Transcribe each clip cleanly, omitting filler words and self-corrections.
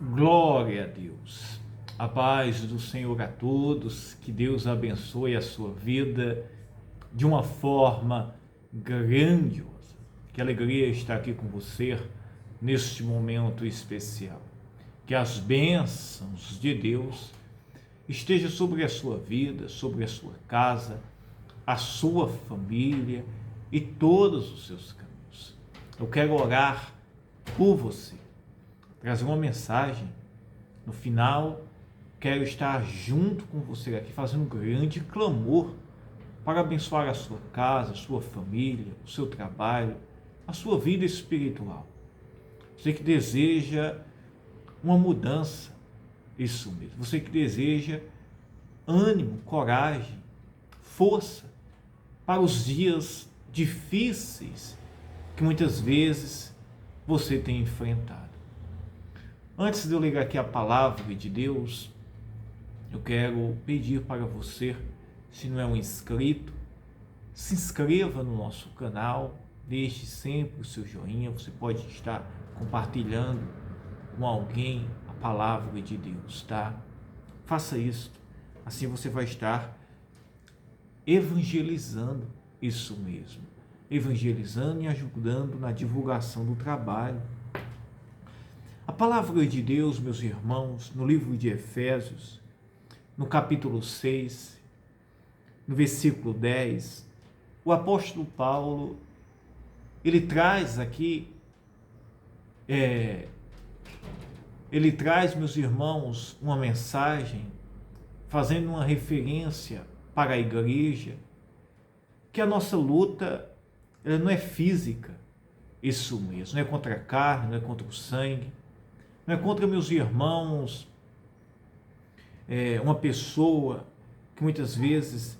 Glória a Deus. A paz do Senhor a todos, que Deus abençoe a sua vida de uma forma grandiosa. Que alegria estar aqui com você neste momento especial. Que as bênçãos de Deus estejam sobre a sua vida, sobre a sua casa, a sua família e todos os seus caminhos. Eu quero orar por você, trazer uma mensagem. No final, quero estar junto com você aqui, fazendo um grande clamor para abençoar a sua casa, a sua família, o seu trabalho, a sua vida espiritual. Você que deseja uma mudança, isso mesmo. Você que deseja ânimo, coragem, força para os dias difíceis que muitas vezes você tem enfrentado. Antes de eu ler aqui a palavra de Deus, eu quero pedir para você, se não é um inscrito, se inscreva no nosso canal, deixe sempre o seu joinha, você pode estar compartilhando com alguém a palavra de Deus, tá? Faça isso, assim você vai estar evangelizando, isso mesmo, evangelizando e ajudando na divulgação do trabalho. A palavra de Deus, meus irmãos, no livro de Efésios, no capítulo 6, no versículo 10, o apóstolo Paulo, ele traz aqui, meus irmãos, uma mensagem, fazendo uma referência para a igreja, que a nossa luta, ela não é física, isso mesmo, não é contra a carne, não é contra o sangue, não é contra meus irmãos, uma pessoa que muitas vezes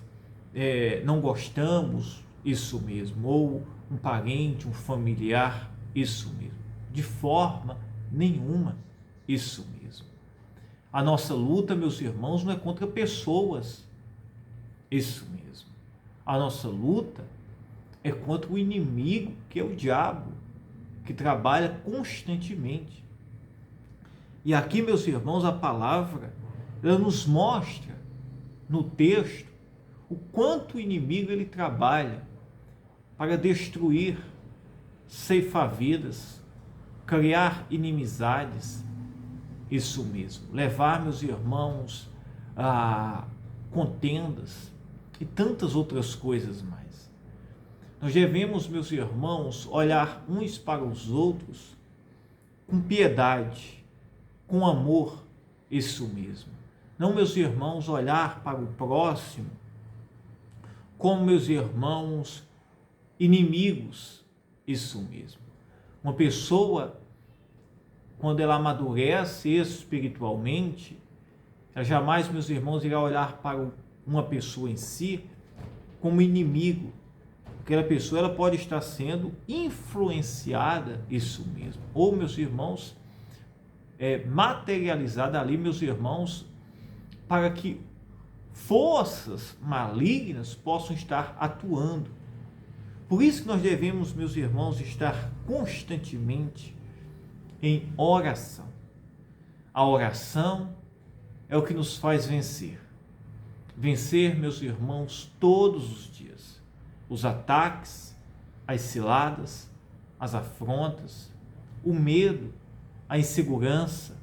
não gostamos, isso mesmo, ou um parente, um familiar, isso mesmo, de forma nenhuma, isso mesmo. A nossa luta, meus irmãos, não é contra pessoas, isso mesmo. A nossa luta é contra o inimigo, que é o diabo, que trabalha constantemente. E aqui, meus irmãos, a palavra, ela nos mostra no texto o quanto o inimigo ele trabalha para destruir, ceifar vidas, criar inimizades, isso mesmo, levar, meus irmãos, a contendas e tantas outras coisas mais. Nós devemos, meus irmãos, olhar uns para os outros com piedade, com amor, isso mesmo. Não, meus irmãos, olhar para o próximo como, meus irmãos, inimigos, isso mesmo. Uma pessoa, quando ela amadurece espiritualmente, ela jamais, meus irmãos, irá olhar para uma pessoa em si como inimigo. Aquela pessoa, ela pode estar sendo influenciada, isso mesmo. Ou, meus irmãos, materializada ali, meus irmãos, para que forças malignas possam estar atuando. Por isso que nós devemos, meus irmãos, estar constantemente em oração. A oração é o que nos faz vencer. Vencer, meus irmãos, todos os dias. Os ataques, as ciladas, as afrontas, o medo, a insegurança,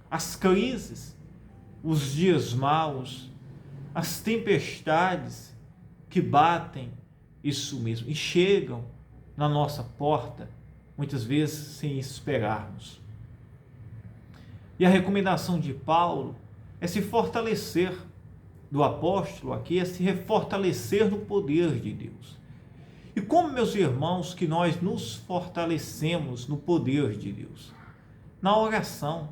as crises, os dias maus, as tempestades que batem, isso mesmo, e chegam na nossa porta, muitas vezes sem esperarmos. E a recomendação de Paulo é se fortalecer, do apóstolo aqui, é se fortalecer no poder de Deus. E como, meus irmãos, que nós nos fortalecemos no poder de Deus? Na oração,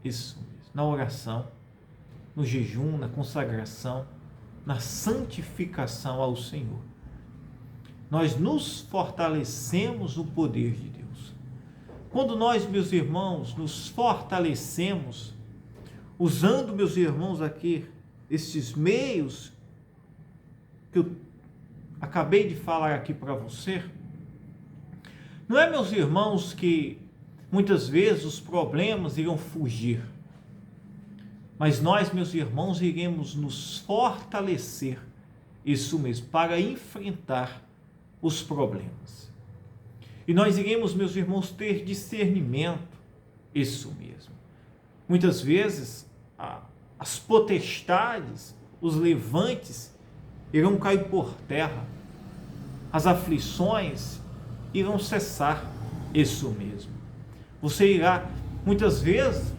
isso mesmo, na oração, no jejum, na consagração, na santificação ao Senhor. Nós nos fortalecemos no poder de Deus. Quando nós, meus irmãos, nos fortalecemos, usando, meus irmãos, aqui, esses meios que eu acabei de falar aqui para você, não é, meus irmãos, que muitas vezes os problemas irão fugir, mas nós, meus irmãos, iremos nos fortalecer, isso mesmo, para enfrentar os problemas. E nós iremos, meus irmãos, ter discernimento, isso mesmo. Muitas vezes, as potestades, os levantes, irão cair por terra, as aflições irão cessar, isso mesmo. Você irá, muitas vezes,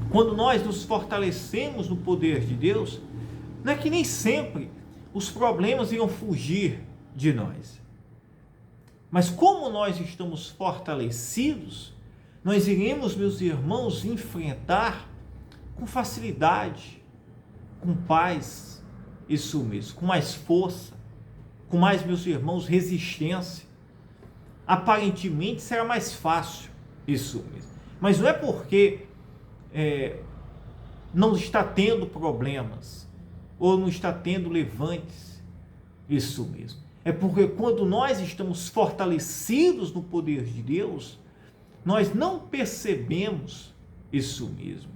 quando nós nos fortalecemos no poder de Deus, não é que nem sempre os problemas irão fugir de nós. Mas como nós estamos fortalecidos, nós iremos, meus irmãos, enfrentar com facilidade, com paz, isso mesmo, com mais força, com mais, meus irmãos, resistência. Aparentemente será mais fácil, isso mesmo. Mas não é porque não está tendo problemas, ou não está tendo levantes, isso mesmo. É porque quando nós estamos fortalecidos no poder de Deus, nós não percebemos isso mesmo.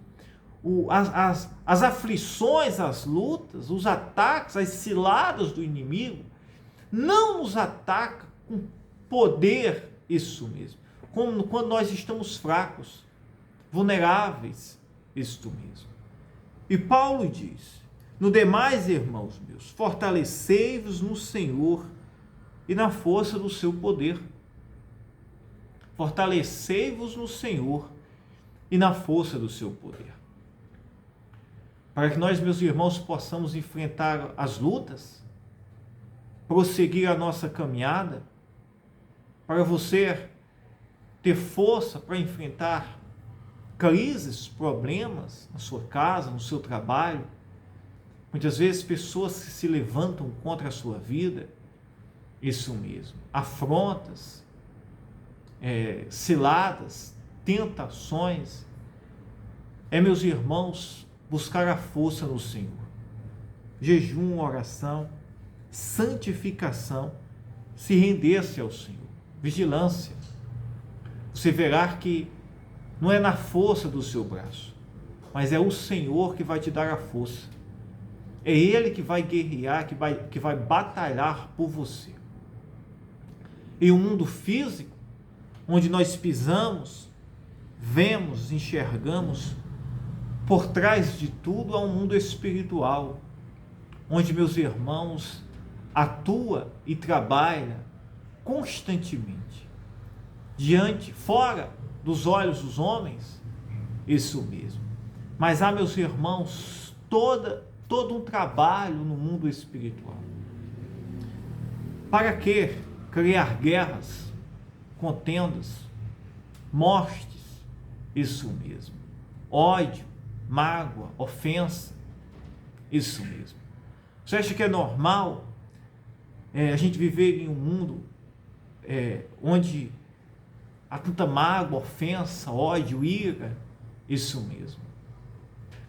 As aflições, as lutas, os ataques, as ciladas do inimigo, não nos atacam com poder, isso mesmo, como quando nós estamos fracos, vulneráveis, isto mesmo. E Paulo diz: no demais, irmãos meus, fortalecei-vos no Senhor e na força do seu poder. Fortalecei-vos no Senhor e na força do seu poder. Para que nós, meus irmãos, possamos enfrentar as lutas, prosseguir a nossa caminhada, para você ter força para enfrentar crises, problemas na sua casa, no seu trabalho. Muitas vezes pessoas que se levantam contra a sua vida, isso mesmo, afrontas, ciladas, tentações. Meus irmãos, buscar a força no Senhor. Jejum, oração, santificação, se render-se ao Senhor. Vigilância. Você verá que não é na força do seu braço, mas é o Senhor que vai te dar a força. É Ele que vai guerrear, que vai batalhar por você. Em um mundo físico, onde nós pisamos, vemos, enxergamos, por trás de tudo há um mundo espiritual, onde, meus irmãos, atua e trabalha constantemente, fora dos olhos dos homens, isso mesmo. Mas há, meus irmãos, todo um trabalho no mundo espiritual. Para que criar guerras, contendas, mortes, isso mesmo. Ódio, mágoa, ofensa, isso mesmo. Você acha que é normal a gente viver em um mundo onde há tanta mágoa, ofensa, ódio, ira? Isso mesmo.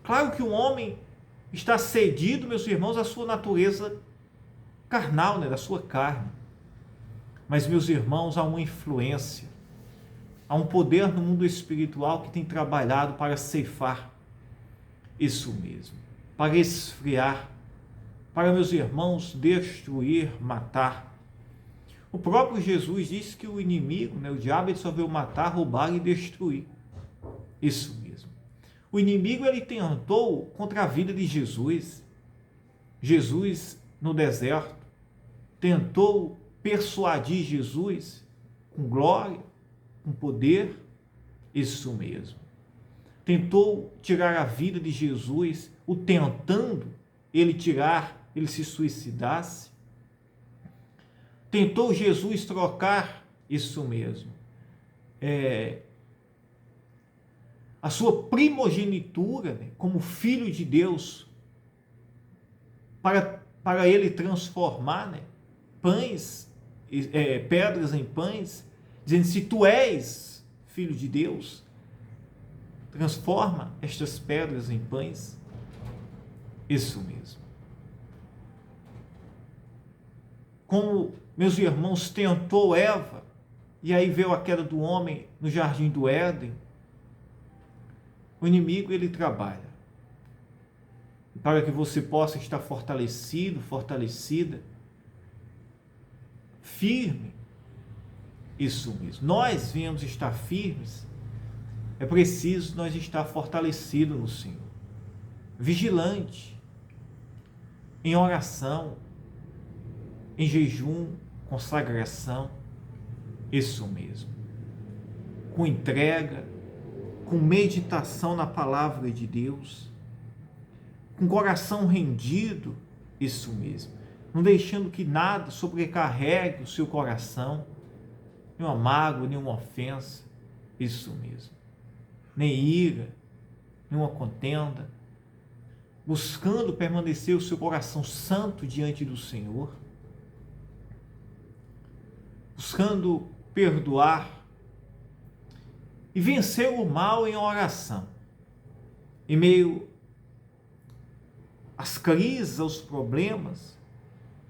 Claro que o homem está cedido, meus irmãos, à sua natureza carnal, da sua carne. Mas, meus irmãos, há uma influência, há um poder no mundo espiritual que tem trabalhado para ceifar, isso mesmo, para esfriar, para, meus irmãos, destruir, matar. O próprio Jesus disse que o inimigo, o diabo, ele só veio matar, roubar e destruir. Isso mesmo. O inimigo, ele tentou contra a vida de Jesus. Jesus, no deserto, tentou persuadir Jesus com glória, com poder, isso mesmo. Tentou tirar a vida de Jesus, o tentando ele se suicidasse. Tentou Jesus trocar, isso mesmo, a sua primogenitura, como filho de Deus, para ele transformar, pedras em pães, dizendo: se tu és filho de Deus, transforma estas pedras em pães. Isso mesmo. Como, meus irmãos, tentou Eva E aí veio a queda do homem no jardim do Éden. O inimigo, ele trabalha para que você possa estar fortalecido, fortalecida, firme. Isso mesmo. Nós viemos estar firmes. É preciso nós estar fortalecidos no Senhor, vigilante, em oração, em jejum, consagração. Isso mesmo. Com entrega, com meditação na palavra de Deus, com coração rendido. Isso mesmo. Não deixando que nada sobrecarregue o seu coração, nenhuma mágoa, nenhuma ofensa. Isso mesmo. Nem ira, nenhuma contenda. Buscando permanecer o seu coração santo diante do Senhor. Buscando perdoar e vencer o mal em oração. Em meio às crises, aos problemas,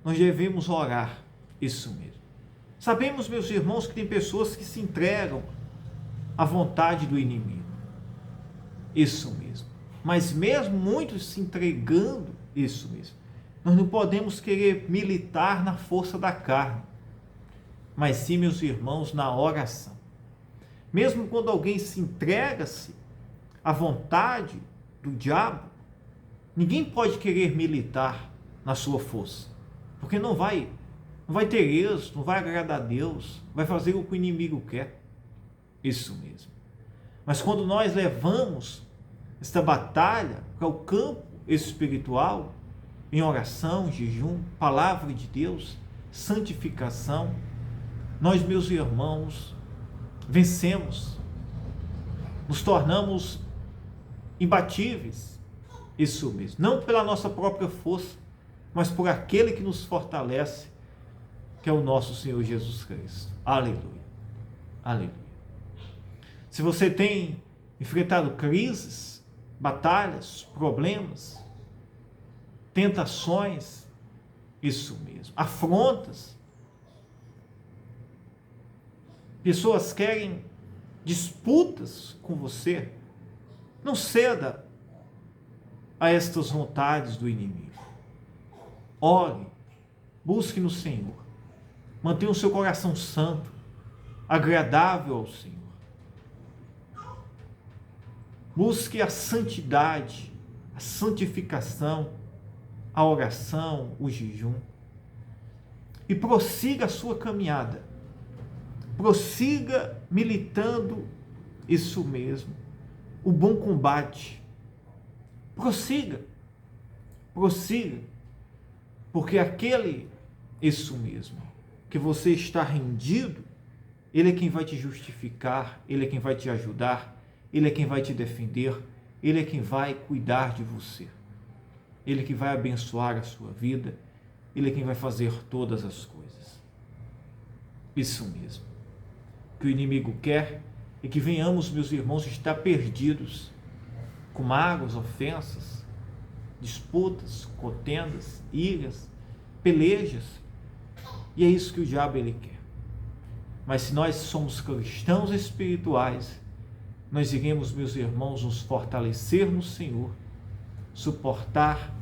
nós devemos orar. Isso mesmo. Sabemos, meus irmãos, que tem pessoas que se entregam à vontade do inimigo. Isso mesmo. Mas mesmo muitos se entregando, isso mesmo, nós não podemos querer militar na força da carne, mas sim, meus irmãos, na oração. Mesmo quando alguém se entrega-se à vontade do diabo, ninguém pode querer militar na sua força, porque não vai ter êxito, não vai agradar a Deus, vai fazer o que o inimigo quer. Isso mesmo. Mas quando nós levamos esta batalha para o campo espiritual, em oração, jejum, palavra de Deus, santificação, nós, meus irmãos, vencemos, nos tornamos imbatíveis. Isso mesmo. Não pela nossa própria força, mas por aquele que nos fortalece, que é o nosso Senhor Jesus Cristo. Aleluia. Aleluia. Se você tem enfrentado crises, batalhas, problemas, tentações, isso mesmo, afrontas, pessoas querem disputas com você, não ceda a estas vontades do inimigo. Ore, busque no Senhor, mantenha o seu coração santo, agradável ao Senhor. Busque a santidade, a santificação, a oração, o jejum. E prossiga a sua caminhada. Prossiga militando, isso mesmo, o bom combate. Prossiga, porque isso mesmo, que você está rendido, ele é quem vai te justificar, ele é quem vai te ajudar, ele é quem vai te defender, ele é quem vai cuidar de você, ele é quem vai abençoar a sua vida, ele é quem vai fazer todas as coisas. Isso mesmo. O que o inimigo quer é que venhamos, meus irmãos, estar perdidos, com mágoas, ofensas, disputas, contendas, iras, pelejas, e é isso que o diabo ele quer. Mas se nós somos cristãos espirituais, nós iremos, meus irmãos, nos fortalecer no Senhor, suportar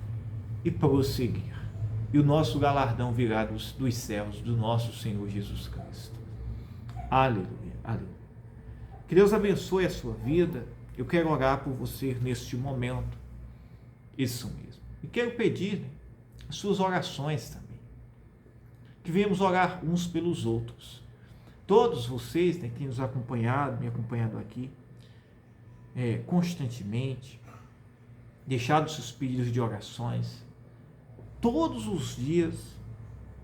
e prosseguir. E o nosso galardão virá dos céus, do nosso Senhor Jesus Cristo. Aleluia, aleluia. Que Deus abençoe a sua vida. Eu quero orar por você neste momento. Isso mesmo. E quero pedir as suas orações também. Que venhamos orar uns pelos outros. Todos vocês, que têm nos acompanhado, me acompanhado aqui, constantemente, deixado seus pedidos de orações. Todos os dias,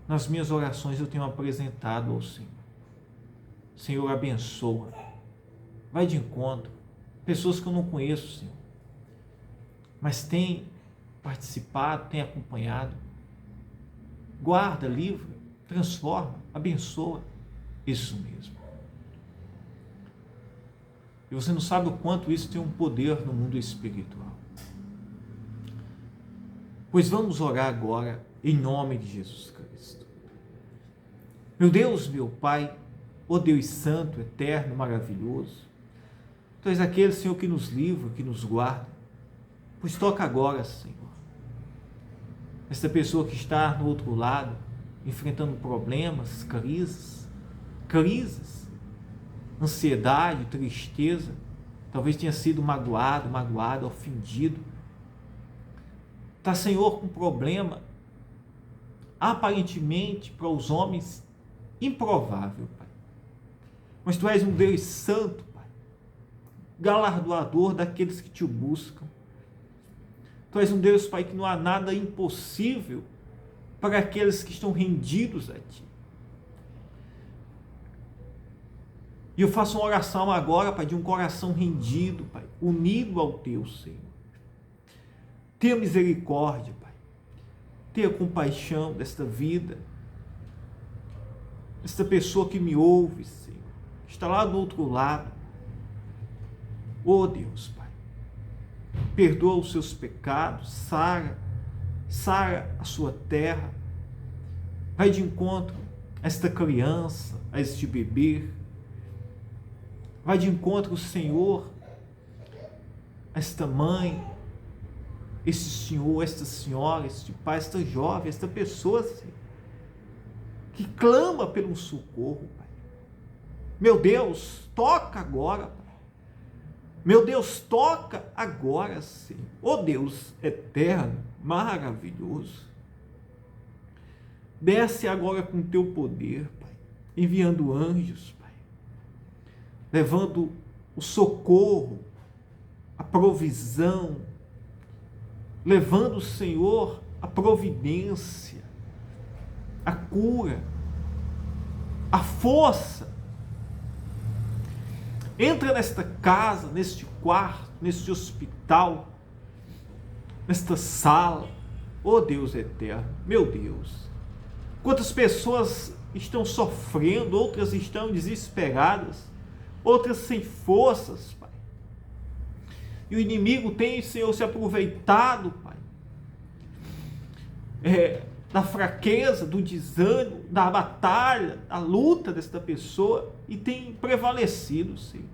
nas minhas orações, eu tenho apresentado ao Senhor. Senhor, abençoa. Vai de encontro. Pessoas que eu não conheço, Senhor, mas tem participado, tem acompanhado. Guarda, livra, transforma, abençoa. Isso mesmo. E você não sabe o quanto isso tem um poder no mundo espiritual. Pois vamos orar agora em nome de Jesus Cristo. Meu Deus, meu Pai, ó Deus santo, eterno, maravilhoso. Tu és aquele, Senhor, que nos livra, que nos guarda. Pois toca agora, Senhor, esta pessoa que está no outro lado, enfrentando problemas, crises, ansiedade, tristeza, talvez tenha sido magoado, ofendido. Está, Senhor, com problema, aparentemente, para os homens, improvável, Pai. Mas Tu és um Deus santo, Pai, galardoador daqueles que Te buscam. Tu és um Deus, Pai, que não há nada impossível para aqueles que estão rendidos a Ti. E eu faço uma oração agora, Pai, de um coração rendido, Pai, unido ao Teu, Senhor. Tenha misericórdia, Pai. Tenha compaixão desta vida, desta pessoa que me ouve, Senhor, que está lá do outro lado. Oh Deus, Pai, perdoa os seus pecados, sara a sua terra, vai de encontro a esta criança, a este bebê, vai de encontro, Senhor, a esta mãe, este senhor, esta senhora, este pai, esta jovem, esta pessoa, Senhor, que clama pelo socorro, Pai. Meu Deus, toca agora, Pai. Meu Deus, toca agora, Senhor. Oh Deus eterno, maravilhoso. Desce agora com Teu poder, Pai, enviando anjos, Pai, levando o socorro, a provisão, levando, Senhor, a providência, a cura, a força. Entra nesta casa, neste quarto, neste hospital, nesta sala. Oh Deus eterno, meu Deus, quantas pessoas estão sofrendo, outras estão desesperadas, outras sem forças, Pai. E o inimigo tem, Senhor, se aproveitado, Pai, da fraqueza, do desânimo, da batalha, da luta desta pessoa, e tem prevalecido, Senhor.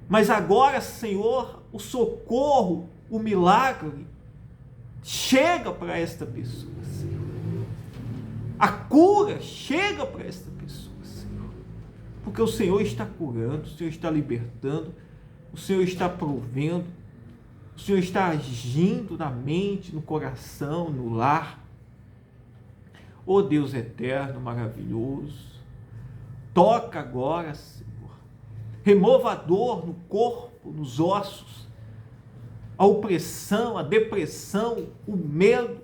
Mas agora, Senhor, o socorro, o milagre, chega para esta pessoa, Senhor. A cura chega para esta pessoa, Senhor. Porque o Senhor está curando, o Senhor está libertando, o Senhor está provendo, o Senhor está agindo na mente, no coração, no lar. Oh Deus eterno, maravilhoso, toca agora, Senhor. Remova a dor no corpo, nos ossos, a opressão, a depressão, o medo,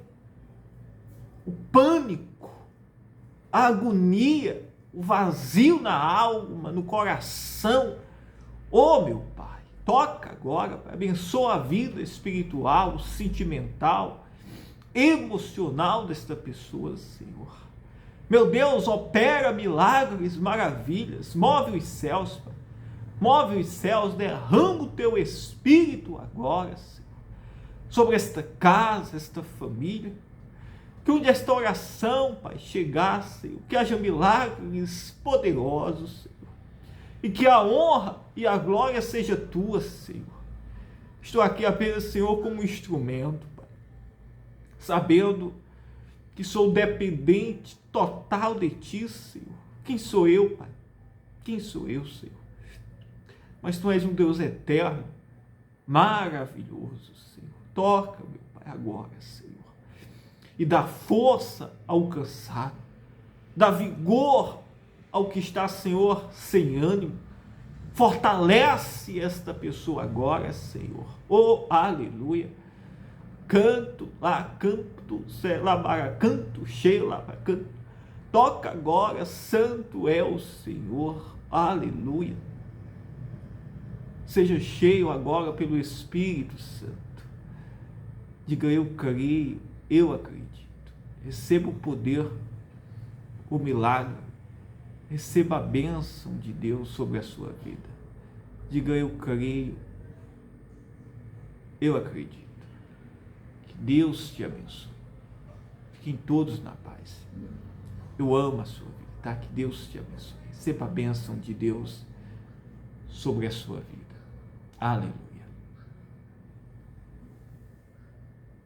o pânico, a agonia, o vazio na alma, no coração. Oh meu Pai, toca agora, Pai, abençoa a vida espiritual, sentimental, emocional desta pessoa, Senhor. Meu Deus, opera milagres, maravilhas, move os céus, Pai. Move os céus, derrama o Teu Espírito agora, Senhor, sobre esta casa, esta família. Que onde esta oração, Pai, chegar, Senhor, que haja milagres poderosos, Senhor, e que a honra e a glória seja Tua, Senhor. Estou aqui apenas, Senhor, como instrumento, Pai, sabendo que sou dependente total de Ti, Senhor. Quem sou eu, Pai? Quem sou eu, Senhor? Mas Tu és um Deus eterno, maravilhoso, Senhor. Toca, meu Pai, agora, Senhor. E dá força ao cansado, dá vigor ao que está, Senhor, sem ânimo. Fortalece esta pessoa agora, Senhor. Oh, aleluia. Canto, lá, canto, lá, canto, cheio, lá, canto. Toca agora, santo é o Senhor. Aleluia. Seja cheio agora pelo Espírito Santo. Diga: eu creio, eu acredito. Receba o poder, o milagre. Receba a bênção de Deus sobre a sua vida. Diga: eu creio, eu acredito. Que Deus te abençoe. Fiquem todos na paz. Eu amo a sua vida, tá? Que Deus te abençoe. receba a bênção de Deus sobre a sua vida. Aleluia.